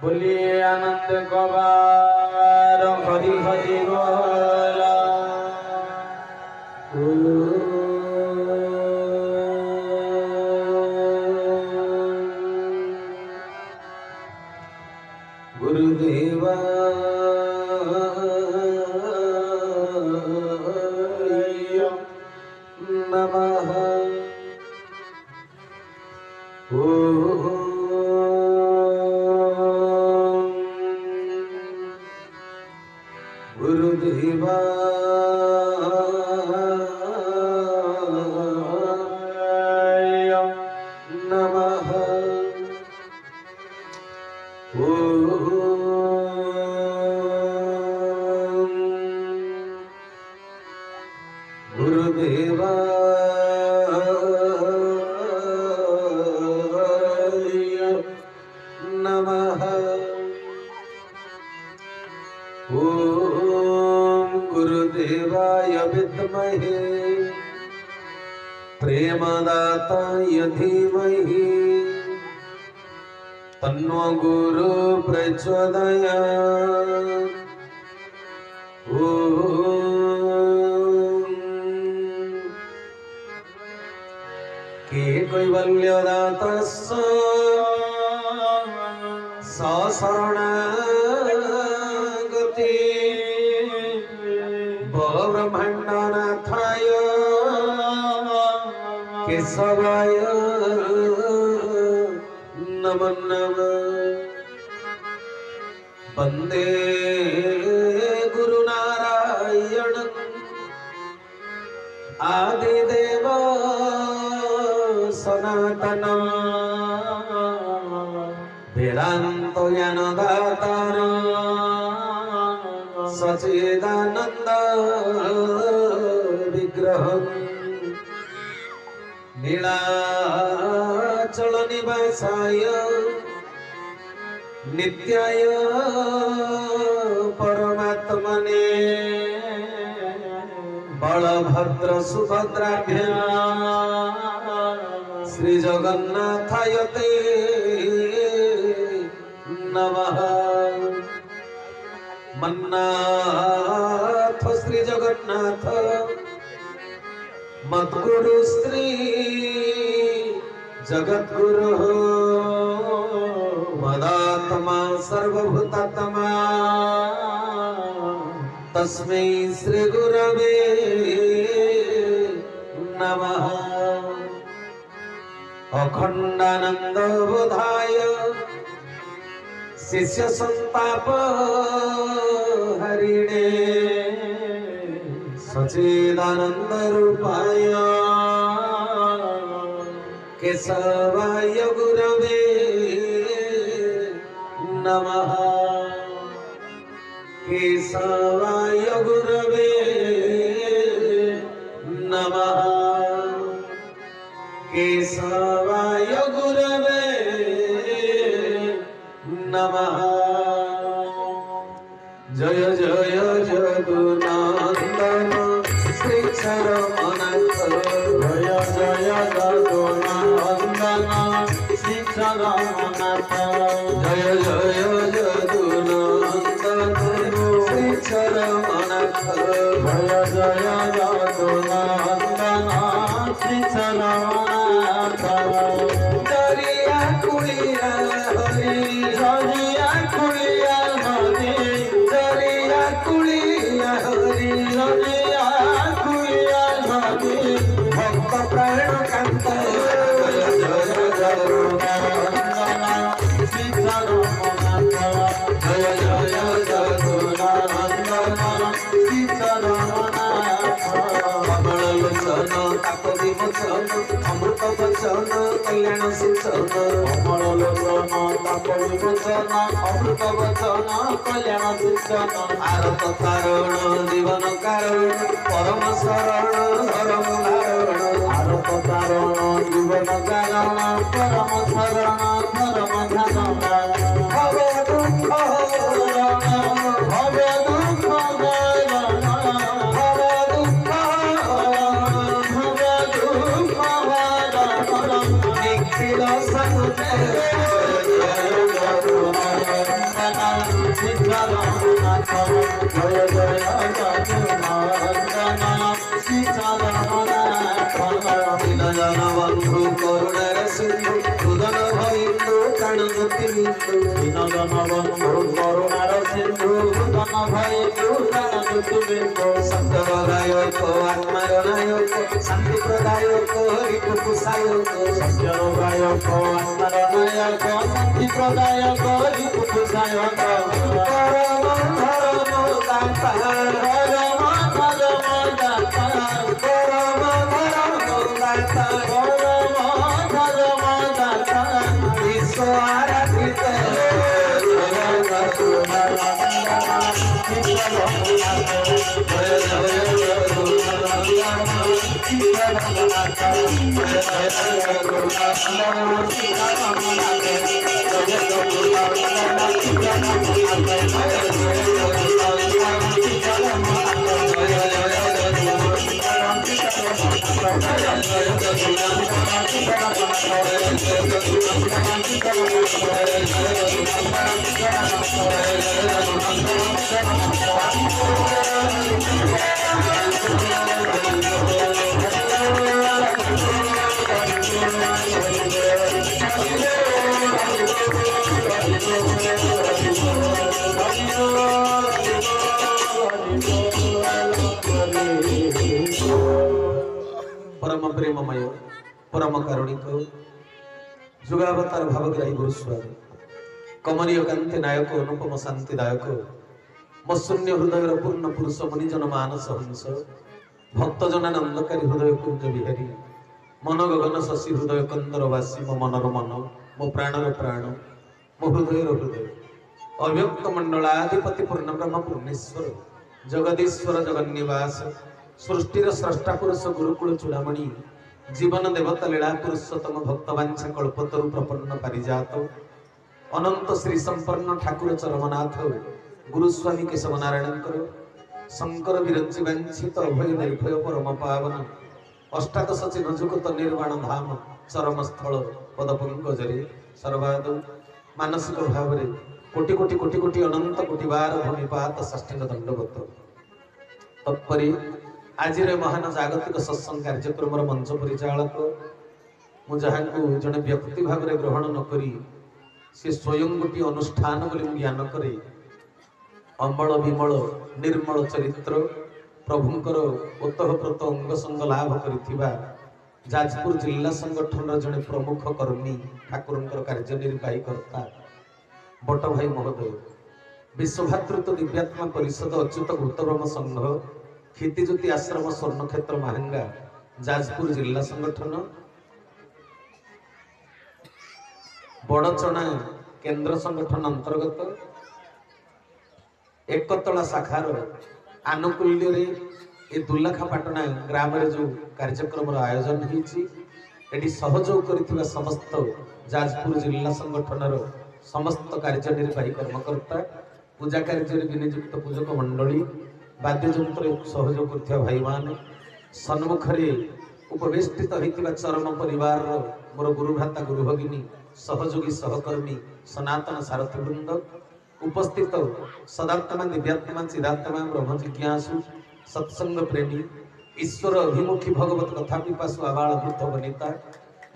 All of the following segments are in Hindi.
बोलिए आनंद कबार हरि हरि बोला। गुरुदेवा नमः। गुरुदेवा नमः। गुरुदेवा नमः। ओम गुरुदेवाय विद्महे प्रेमदाताय धीमहि तन्नो गुरु प्रचोदयात्। के कैवल्यदातस्य सशरणागति ब्रह्माण्डनाथाय केशवाय नमो नमः। वन्दे गुरुनारायणं आदिदेव सनातनं वेदान्त ज्ञानदातार सच्चिदानन्द विग्रहम् नीलाचल निवासाय नित्याय परमात्मने बलभद्र सुभद्राभ्यां श्री जगन्नाथाय ते नमः। मन्नाथ श्री जगन्नाथ मद्गुरु श्री जगद्गुरु मदात्मा सर्वभूतात्मा तस्मै श्री गुरवे नमः। अखंडानंद बोधाय शिष्य संताप हरिणे सच्चिदानंद रूपाय केशवाय गुरवे नमः। केशवाय गुरवे नमः। केशवाय गुरवे नमः। जय जय जगन्नाथन श्री शरमनाथ। जय जय जगन्नाथन श्री शरमनाथ। जय जय जगन्नाथन श्री शरमनाथ। जय जय जगन्नाथन श्री शरमनाथ। दरिया कुलिया हरि दरिया कुलिया हरि दरिया कुलिया हरि दरिया कुलिया हरि भक्त प्राण कांत। जय जय जगन्नाथ श्री शरमनाथ। जय जय जगन्नाथ श्री शरमनाथ। कमल लोचन ताप विमोचन अमृत वचन कल्याण सूचन। कमल लोचन ताप विमोचन अमृत वचन कल्याण सूचन। आरत तारण जीवन कारण परम शरण धर्म धारण। आरत तारण जीवन कारण परम शरण धर्म धारण। भव दुःख हरण भव दुःख हरण भव दुःख हरण भव दुःख हरण निखिल सत्य। জ্যোতি বিন্দু দীন জনবন্ধু করুণার সিন্ধু ধন ভয়ে প্রাণ জ্যোতি বিন্দু সত্যগায়ক আত্মার নায়ক শান্তি প্রদায়ক হরিপু পুষায়ক সত্যর গায়ক আত্মার নায়ক শান্তি প্রদায়ক হরিপু পুষায়ক পরম ধর্ম দাতা পরম ধর্ম দাতা পরম ধর্ম দাতা পরম ধর্ম দাতা বিশ্ব আরাধিত परम प्रेममय परम कारुणिक जुगावतार भावग्राही गुरुस्वामी कमनीय कांति नायक अनुपम शांतिदायक मो शून्य हृदय पूर्ण पुरुष मुनिजन मानस हंस भक्तजनानंदकारी हृदय कुंज बिहारी मन गगन शशि हृदय कंदरवासी मो मनर मन मो प्राणर प्राण मो हृदय हृदय अव्यक्त मंडलाधिपति पूर्ण ब्रह्म पूर्णेश्वर जगदीश्वर जगन्निवास सृष्टिर स्रष्टा पुरुष गुरुकुल चूड़ामणि जीवन देवता लीला पुरुषोत्तम भक्तवांछा कल्पतरु प्रपन्न पारिजात अनंत श्री संपन्न ठाकुर चरमनाथ गुरुस्वामी केशव नारायण शंकर विरंची वांछित अभय निर्भय परम पावन अष्टादश चिन्हजुगत निर्वाण धाम चरम स्थल पदपंकजरे सर्वाद मानसिक भाव कोटि कोटि कोटि कोटि अनंत कोटि बार भूमिपात षष्ठीक दंडवत तत्परि आज महान जागतिक सत्संग कार्यक्रम मंच परिचालक मुझे जड़े व्यक्ति भाव में ग्रहण न करी से स्वयं गोटे अनुष्ठान बोली ज्ञान करे अमल विमल निर्मल चरित्र प्रभुंकर ओतःप्रोत अंग संग लाभ करिथिबा जाजपुर जिला संगठन जड़े प्रमुख कर्मी ठाकुर कार्यनिर्वाही कर्ता बट भाई महोदय विश्वभातृत्व दिव्यात्मा परिषद अच्युत गौतम संघ क्षितिज्योति आश्रम स्वर्ण क्षेत्र महंगा जाजपुर जिला संगठन बड़चना केंद्र संगठन अंतर्गत एकतला शाखार आनुकूल्य ए दुर्लाखापाटना ग्राम जो कार्यक्रम आयोजन होती सहयोग कर समस्त जाजपुर जिला संगठन समस्त कार्यनिर्वाही कर्मकर्ता पूजा कार्य विनियुक्त पूजक मंडली वाद्ययंत्र सहयोग कर भाई मान सन्मुखरे उपवेष्टित होता चरम परिवार मोर गुरुभ्राता गुरुभगिनी सहयोगी सहकर्मी सनातन सारथी वृंद उपस्थित सदात्मा दिव्यात्मा चिदात्मा ब्रह्म जिज्ञासु सत्संग प्रेमी ईश्वर अभिमुखी भगवत कथा पिपासु आबाल वृद्ध वनिता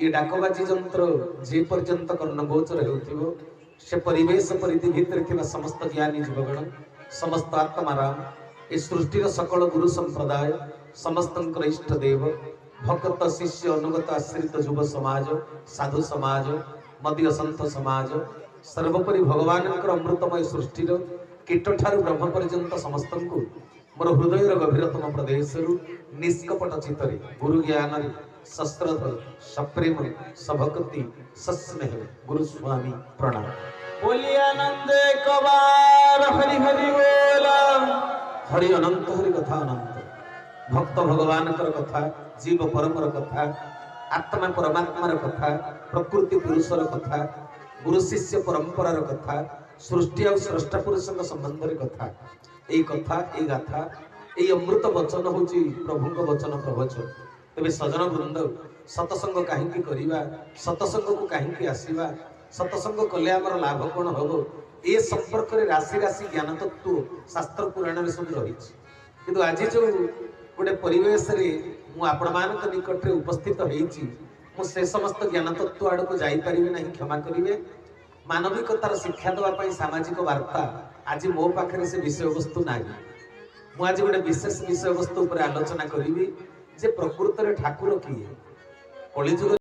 ये डाकबाजी जंत्र जे पर्यंत कर्णगोचर हो से परिवेश परिधि भितर थिबा समस्त ज्ञानी जीवगण समस्त आत्माराम ए सृष्टिर सकल गुरु संप्रदाय समस्त इष्ट देव भक्त शिष्य अनुगत आश्रित युव समाज साधु समाज मदीय संत समाज सर्वोपरि भगवान अमृतमय सृष्टिर कीट ठारू ब्रह्म पर्यंत समस्त को मोर हृदय गभीरतम प्रदेश निष्कपट चित्तरे गुरु ज्ञान सश्रद्ध सप्रेम सभक्ति सस्नेह गुरुस्वामी प्रणाम। बोलिए आनंद कबार हरि हरि बोल हरि अनंत हरि कथा अनंत भक्त भगवान कथा जीव परमर कथा आत्मा परमात्मार कथा प्रकृति पुरुषर कथा गुरु शिष्य परंपरार कथा सृष्टि और स्रष्टा पुरुष संबंध कथा यही कथा ये गाथा ये अमृत वचन हूँ प्रभु वचन प्रवचन तेरे सजन वृंद सतसंग कहीं करवा सतसंग को कहीं आसवा सतसंग कले आमर लाभ कौन हम ए संपर्क में राशि राशि ज्ञान तत्व शास्त्र पुराण में सब रही कि आज जो गोटे परिवेश आपण मान निकट में उपस्थित हो से समस्त ज्ञान तत्व आड़ को जापर ना क्षमा करेंगे मानविकतार शिक्षा देवाई सामाजिक वार्ता आज मो पाखे से विषय वस्तु ना मुझे गोटे विशेष विषय वस्तु आलोचना करी जे प्रकृत ठाकुर किए कलिजुग